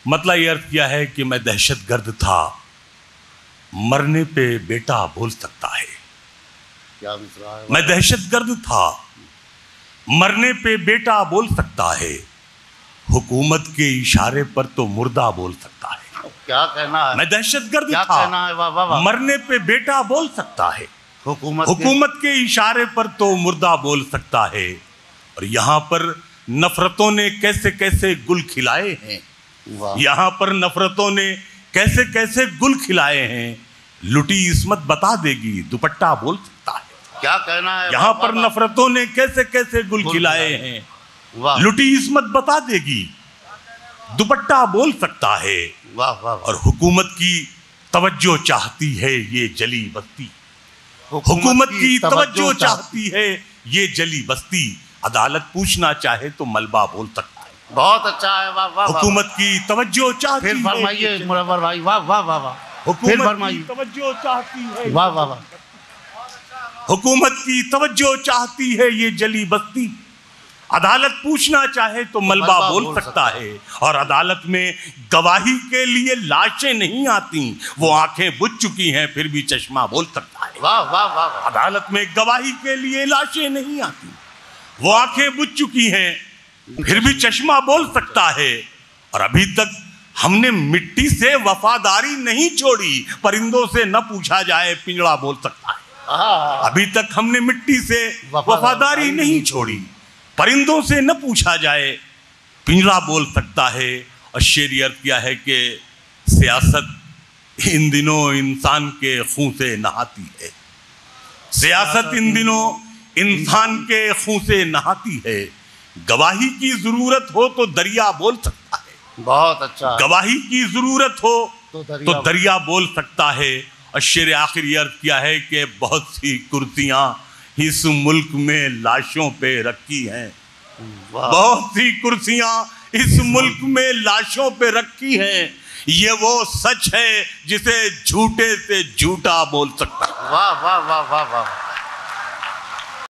मतलब ये अर्थ किया है कि मैं दहशतगर्द था, मरने पे बेटा बोल सकता है। क्या मिसरा है? मैं दहशतगर्द था, मरने पे बेटा बोल सकता है, हुकूमत के इशारे पर तो मुर्दा बोल सकता है। क्या कहना है? मैं दहशतगर्द क्या था, कहना है? वाह वाह वाह। मरने पे बेटा बोल सकता है, हुकूमत के इशारे पर तो मुर्दा बोल सकता है। और यहाँ पर नफरतों ने कैसे कैसे गुल खिलाए हैं, यहाँ पर नफरतों ने कैसे कैसे गुल खिलाए हैं। लुटी इस्मत बता देगी, दुपट्टा बोल सकता है। क्या कहना है? यहाँ पर नफरतों ने कैसे कैसे गुल खिलाए हैं, लुटी इस्मत बता देगी, दुपट्टा बोल सकता है। वाह वाह। और हुकूमत की तवज्जो चाहती है ये जली बस्ती, हुकूमत की तवज्जो चाहती है ये जली बस्ती, अदालत पूछना चाहे तो मलबा बोल सकता है। बहुत अच्छा है। वाह वाह। हुकूमत की तवज्जो चाहती है। फिर फरमाइए मुनव्वर भाई। वाह वाह वाह वाह। हुकूमत की तवज्जो चाहती है। वाह वाह वाह। हुकूमत की तवज्जो चाहती है ये जली बस्ती, अदालत पूछना चाहे तो मलबा बोल सकता है। और अदालत में गवाही के लिए लाशें नहीं आती, वो आंखें बुझ चुकी हैं फिर भी चश्मा बोल सकता है। वाह वाह वाह। अदालत में गवाही के लिए लाशें नहीं आती, वो आंखें बुझ चुकी हैं फिर भी चश्मा बोल सकता है। और अभी तक हमने मिट्टी से वफादारी नहीं छोड़ी, परिंदों से न पूछा जाए पिंजड़ा बोल सकता है। अभी तक हमने मिट्टी से वफादारी नहीं छोड़ी, परिंदों से न पूछा जाए पिंजरा बोल सकता है। और शेर अर्थ किया है कि सियासत इन दिनों इंसान के खून से नहाती है, सियासत इन दिनों इंसान के खून से नहाती है। गवाही की जरूरत हो तो दरिया बोल सकता है। बहुत अच्छा। गवाही की जरूरत हो तो दरिया बोल सकता है। और शेर आखिरी अर्थ किया है कि बहुत सी कुर्सियां इस मुल्क में लाशों पे रखी हैं, बहुत सी कुर्सियां इस मुल्क में लाशों पे रखी हैं, ये वो सच है जिसे झूठे से झूठा बोल सकता है। वाह वाह वाह वाह वाह।